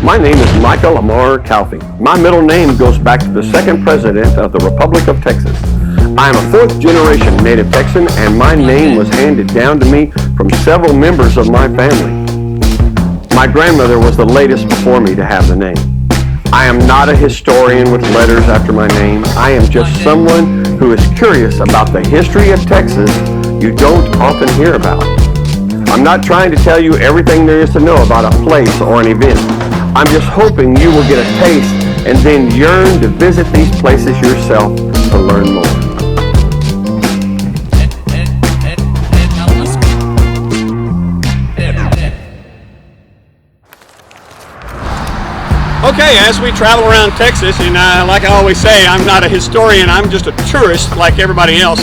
My name is Michael Amar Calfee. My middle name goes back to the second president of the Republic of Texas. I am a fourth generation native Texan, and my name was handed down to me from several members of my family. My grandmother was the latest before me to have the name. I am not a historian with letters after my name. I am just someone who is curious about the history of Texas you don't often hear about. I'm not trying to tell you everything there is to know about a place or an event. I'm just hoping you will get a taste and then yearn to visit these places yourself to learn more. Okay, as we travel around Texas, and like I always say, I'm not a historian, I'm just a tourist like everybody else.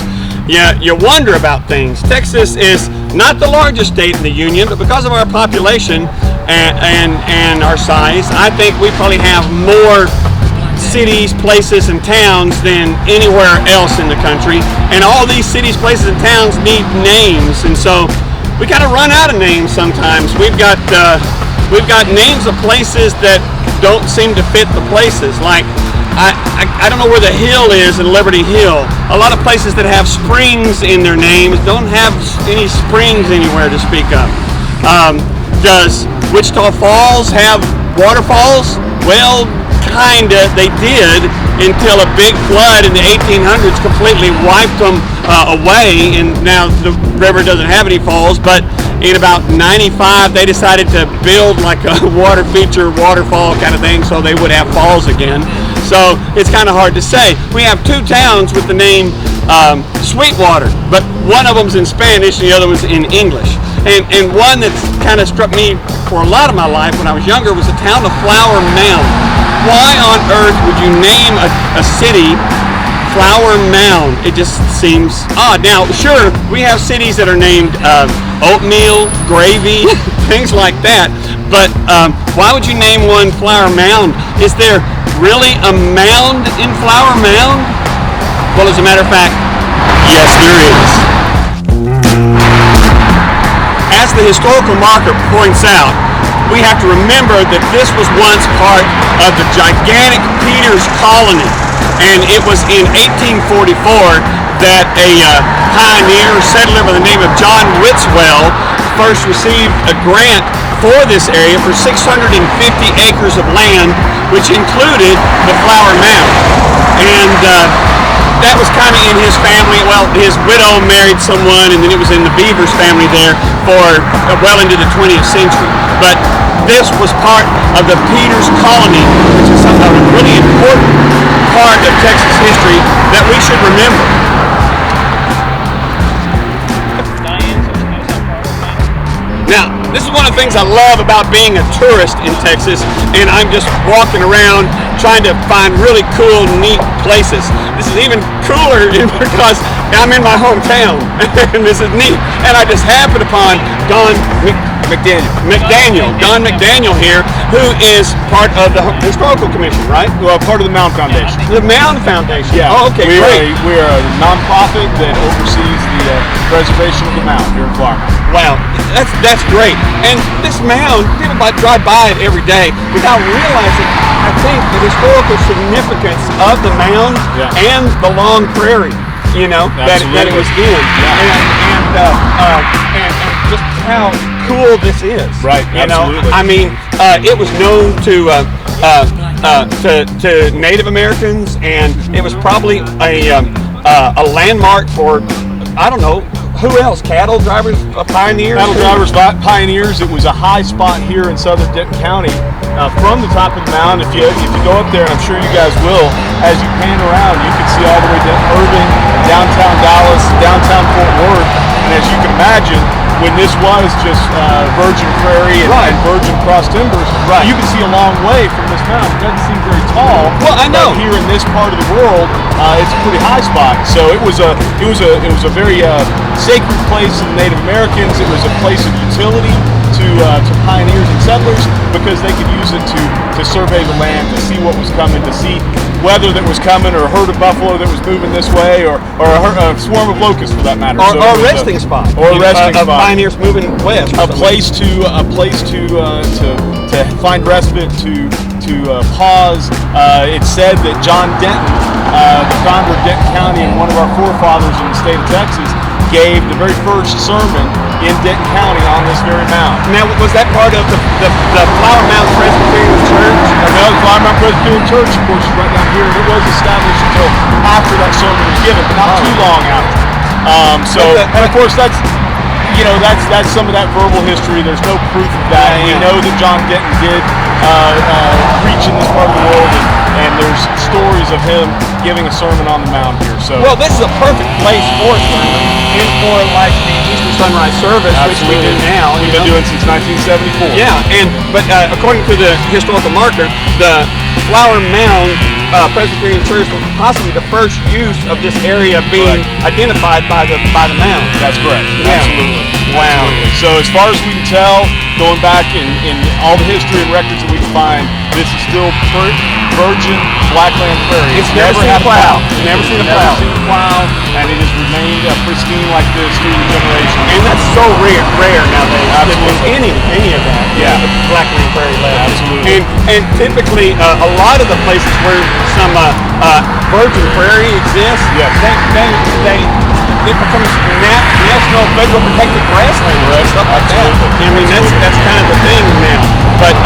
You wonder about things. Texas is not the largest state in the Union, but because of our population and our size, I think we probably have more cities, places, and towns than anywhere else in the country. And all these cities, places, and towns need names, and so we kind of run out of names sometimes. We've got names of places that don't seem to fit the places. Like I don't know where the hill is in Liberty Hill. A lot of places that have springs in their names don't have any springs anywhere to speak of. Does Wichita Falls have waterfalls? Well, kinda. They did until a big flood in the 1800s completely wiped them away, and now the river doesn't have any falls. But in about 95, they decided to build like a water feature waterfall kind of thing so they would have falls again. So it's kind of hard to say. We have two towns with the name Sweetwater, but one of them's in Spanish and the other one's in English. And one that's kind of struck me for a lot of my life when I was younger was the town of Flower Mound. Why on earth would you name a city Flower Mound? It just seems odd. Now, sure, we have cities that are named Oatmeal, Gravy, things like that, but why would you name one Flower Mound? Is there really a mound in Flower Mound? Well, as a matter of fact, yes, there is. As the historical marker points out, we have to remember that this was once part of the gigantic Peters Colony, and it was in 1844 that a pioneer settler by the name of John Whitswell first received a grant for this area for 650 acres of land, which included the Flower Mound. And that was kind of in his family. Well, his widow married someone, and then it was in the Beavers family there for well into the 20th century. But this was part of the Peters Colony, which is a really important part of Texas history that we should remember. Now, this is one of the things I love about being a tourist in Texas, and I'm just walking around trying to find really cool, neat places. This is even cooler because I'm in my hometown, and this is neat. And I just happened upon Don McDaniel here, who is part of the Historical Commission, right? Well, part of the Mound Foundation. The Mound Foundation. Yeah. Oh, okay, great. We're a nonprofit that oversees the preservation of the mound here in Flower Mound. Wow, that's great. And this mound, people might drive by it every day without realizing, I think, the historical significance of the mound and the long prairie, that it was in. Yeah. And just how cool this is. Right, absolutely. I mean, it was known to Native Americans, and it was probably a landmark for, I don't know, who else? Cattle drivers, pioneers? Cattle drivers, pioneers. It was a high spot here in southern Denton County. From the top of the mound, if you go up there, and I'm sure you guys will, as you pan around, you can see all the way to Irving, downtown Dallas, downtown Fort Worth, and as you can imagine, when this was just virgin prairie and virgin cross timbers, you can see a long way from this mound. It doesn't seem very tall. Well, I know. But here in this part of the world, it's a pretty high spot. So it was a very sacred place to the Native Americans. It was a place of utility to pioneers and settlers because they could use it to survey the land, to see what was coming, to see weather that was coming, or a herd of buffalo that was moving this way, or a swarm of locusts for that matter. Or So a it was resting spot. Or a resting Of spot. pioneers moving west. A place to find respite, to pause. It's said that John Denton, the founder of Denton County and one of our forefathers in the state of Texas, gave the very first sermon in Denton County on this very mound. Now, was that part of the Flower Mound Presbyterian Church? No, the Flower Mound Presbyterian Church, of course, is right down here. It was established until after that sermon was given, but not too long after. And of course, that's some of that verbal history. There's no proof of that. Yeah. We know that John Denton did preach in this part of the world, and there's stories of him giving a sermon on the mound here. So, Well, this is a perfect place for a sermon and for like the Easter sunrise service, which we do now. We've been doing since 1974. Yeah, but according to the historical marker, the Flower Mound Presbyterian Church was possibly the first use of this area being identified by the mound. That's correct. Yeah. Absolutely. Wow. Absolutely. So as far as we can tell, going back in all the history and records that we can find, this is still virgin blackland prairie. It's never seen had a plow. Never seen a plow. Never seen a plow, and it has remained pristine like this through the generations. And that's so rare nowadays. Absolutely. Any of that. Yeah. Blackland prairie left. Absolutely. And typically, a lot of the places where some virgin prairie exists, Yes. it becomes national federal protected grassland and stuff like that. Absolutely. I mean, that's kind of the thing now. But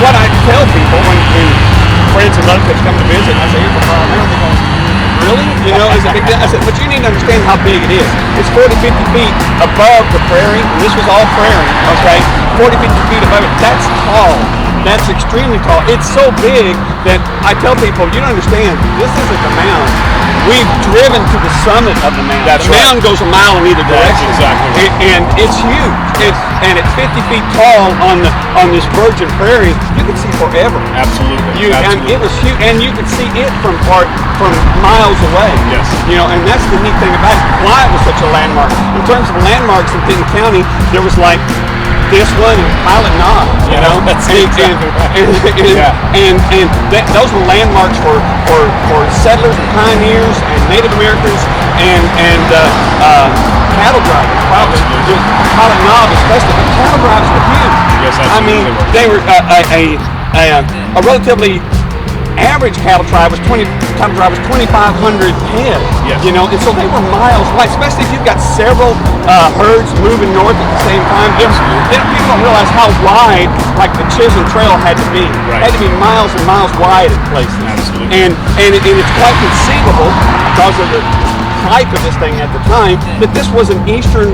what I tell people when friends and relatives come to visit, I say, here's the Flower Mound. They go, really? You know, it's a big deal. I said, but you need to understand how big it is. It's 40, 50 feet above the prairie, and this was all prairie, okay? 40, 50 feet above it. That's tall. That's extremely tall. It's so big that I tell people, you don't understand, this isn't the mound. We've driven to the summit of the mound. That's the right. mound goes a mile in either direction. That's exactly right. And it's huge. And it's 50 feet tall on this virgin prairie. You could see forever. Absolutely. And it was huge, and you could see it from miles away. Yes. You know, and that's the neat thing about it. Why it was such a landmark. In terms of landmarks in Denton County, there was like this one and Pilot Knob, you know, that's exactly right. and those were landmarks for settlers and pioneers and Native Americans and cattle drivers. Probably just Pilot Knob especially, but cattle drivers were huge. Yes, absolutely. I mean, they were a relatively average cattle drive was 2,500 head. Yes. You know, and so they were miles wide, especially if you've got several herds moving north at the same time. Then people don't realize how wide, like the Chisholm Trail had to be. Right. It had to be miles and miles wide at places. Absolutely. And it's quite conceivable because of the type of this thing at the time that this was an eastern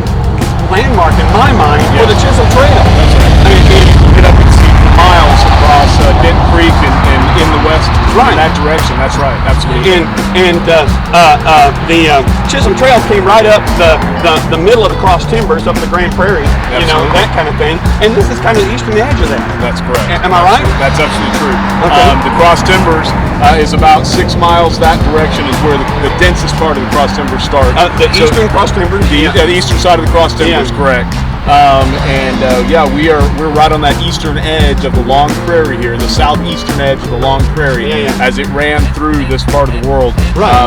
landmark in my mind for the Chisholm Trail. That's right. I mean, You could up and see miles across Denton Creek and in the west Right. in that direction. That's right. Absolutely. And the Chisholm Trail came right up the middle of the cross timbers up the Grand Prairie, you know, Absolutely. that kind of thing. And this is kind of the eastern edge of that. That's correct. Am I right? That's absolutely true. Okay. The cross timbers is about 6 miles. That direction is where the densest part of the cross timbers start. The eastern cross timbers. The eastern side of the cross timbers, correct. We're right on that eastern edge of the Long Prairie here, the southeastern edge of the Long Prairie, as it ran through this part of the world,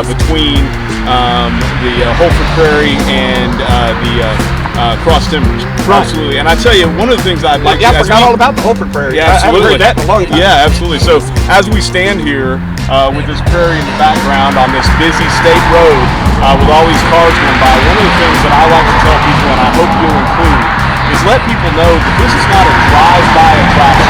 between the Holford Prairie and the cross timbers. Right. Absolutely. And I tell you, one of the things I'd like I to forgot all about the Holford Prairie. Yeah, absolutely. I haven't heard that in a long time. Yeah, absolutely. So as we stand here with this prairie in the background on this busy state road with all these cars going by, one of the things that I like to tell people, and I hope you'll include, is let people know that this is not a drive-by attraction.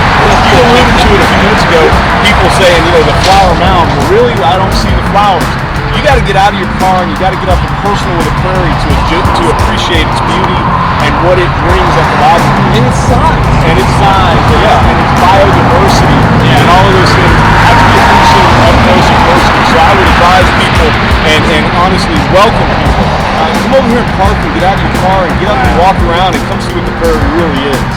You alluded to it a few minutes ago, people saying, you know, the Flower Mound, well really, I don't see the flowers. You got to get out of your car and you got to get up and personal with a prairie to appreciate its beauty and what it brings ecologically. And its size. And its biodiversity, and all of those things have to be appreciated up close and personal. So I would advise people and honestly welcome people. Come over here and park and get out of your car and get up and walk around and come see what the prairie really is.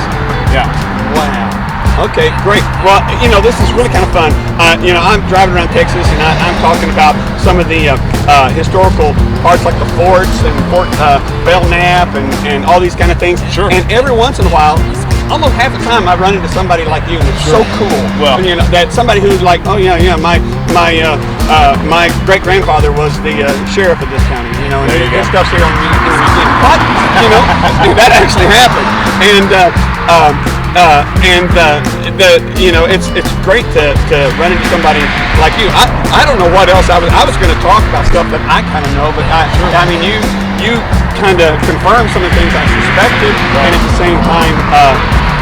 Yeah. Wow. Okay, great. Well, you know, this is really kind of fun. You know, I'm driving around Texas, and I'm talking about some of the historical parts like the forts and Fort Belknap and all these kind of things. Sure. And every once in a while, almost half the time I run into somebody like you, and it's so cool. Well, and, you know, that somebody who's like, oh yeah, my great grandfather was the sheriff of this county. You know, and this stuff's here on the museum. What? You know, that actually happened. You know, it's great to run into somebody like you. I don't know what else I was going to talk about stuff that I kind of know, but I mean you kind of confirmed some of the things I suspected, and at the same time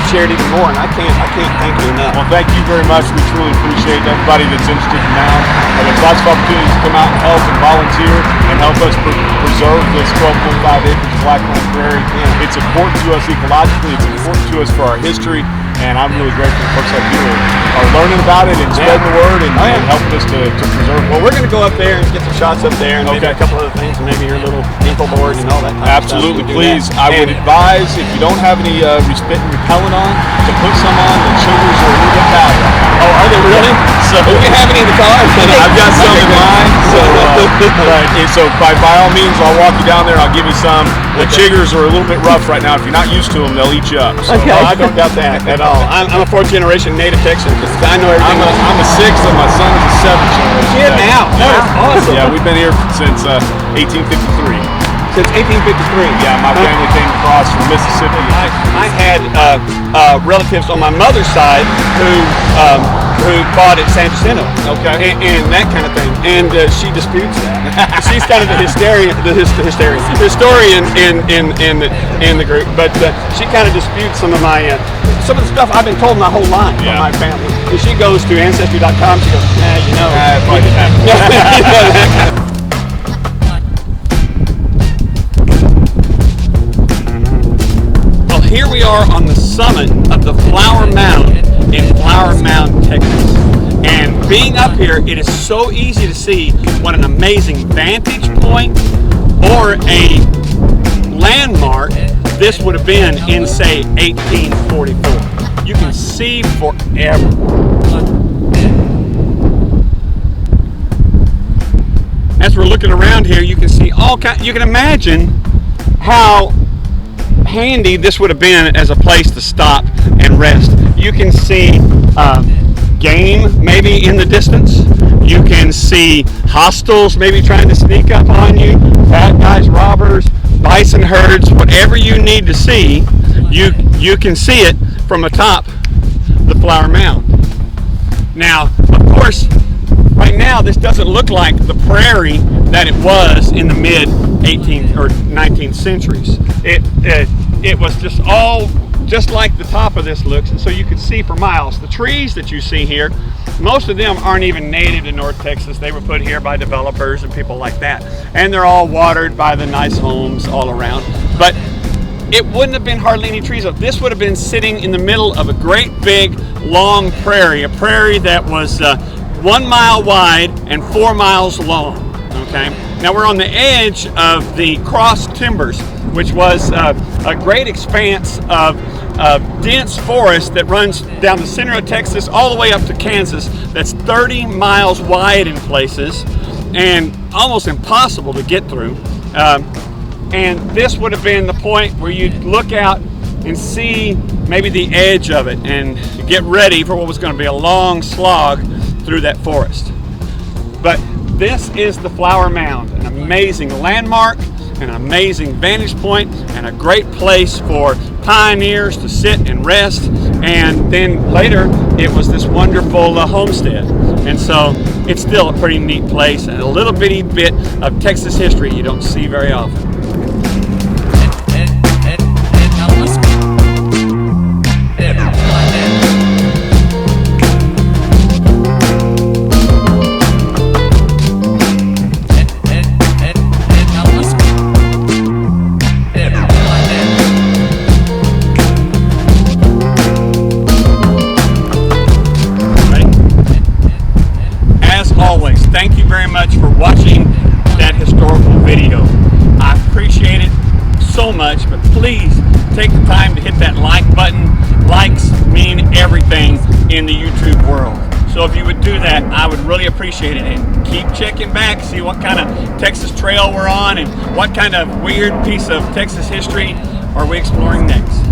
shared even more. And I can't thank you enough. Well, thank you very much. We truly appreciate everybody that's interested in Mound. There's lots of opportunities to come out and help and volunteer and help us preserve this 12.5 acres of blackland prairie. It's important to us ecologically. It's important to us for our history. And I'm really grateful for folks like you are learning about it and spreading the word and helping us to preserve it. Well, we're going to go up there and get some shots up there and maybe a couple other things, and maybe your little ankle board and all that kind Absolutely, of stuff. please. I would advise, if you don't have any spit and repellent on, to put some on. The sugars are a little bit bad. Oh, are they really? So do you have any in the car? I've got some in mine. So by all means, I'll walk you down there. I'll give you some. The chiggers are a little bit rough right now. If you're not used to them, they'll eat you up. So. Okay. I don't doubt that at all. I'm a fourth generation native Texan. I know everything. I'm a sixth, and my son is a seventh generation. Kid now. That's awesome. Yeah, we've been here since 1853. Since 1853. Yeah, my family came across from Mississippi. I had relatives on my mother's side who fought at San Jacinto. Okay. And that kind of thing. And she disputes that. She's kind of the historian in the group. But she kind of disputes some of the stuff I've been told my whole life from my family. And she goes to Ancestry.com. She goes, you know. Probably didn't happen. Here we are on the summit of the Flower Mound in Flower Mound, Texas. And being up here, it is so easy to see what an amazing vantage point or a landmark this would have been in, say, 1844. You can see forever. As we're looking around here, you can see you can imagine how handy this would have been as a place to stop and rest. You can see game maybe in the distance. You can see hostiles maybe trying to sneak up on you, bad guys, robbers, bison herds, whatever you need to see, you can see it from atop the Flower Mound. Now, of course, right now this doesn't look like the prairie that it was in the mid 18th or 19th centuries. It was just like the top of this looks, and so you could see for miles. The trees that you see here, most of them aren't even native to North Texas. They were put here by developers and people like that, and they're all watered by the nice homes all around. But it wouldn't have been hardly any trees. This would have been sitting in the middle of a great big long prairie, a prairie that was 1 mile wide and 4 miles long. Okay, now we're on the edge of the cross timbers, which was a great expanse of dense forest that runs down the center of Texas all the way up to Kansas. That's 30 miles wide in places and almost impossible to get through. And this would have been the point where you'd look out and see maybe the edge of it and get ready for what was going to be a long slog through that forest. But this is the Flower Mound, an amazing landmark, an amazing vantage point, and a great place for pioneers to sit and rest. And then later, it was this wonderful homestead. And so it's still a pretty neat place and a little bitty bit of Texas history you don't see very often. Thank you very much for watching that historical video. I appreciate it so much, but please take the time to hit that like button. Likes mean everything in the YouTube world. So if you would do that, I would really appreciate it. And keep checking back, see what kind of Texas trail we're on and what kind of weird piece of Texas history are we exploring next.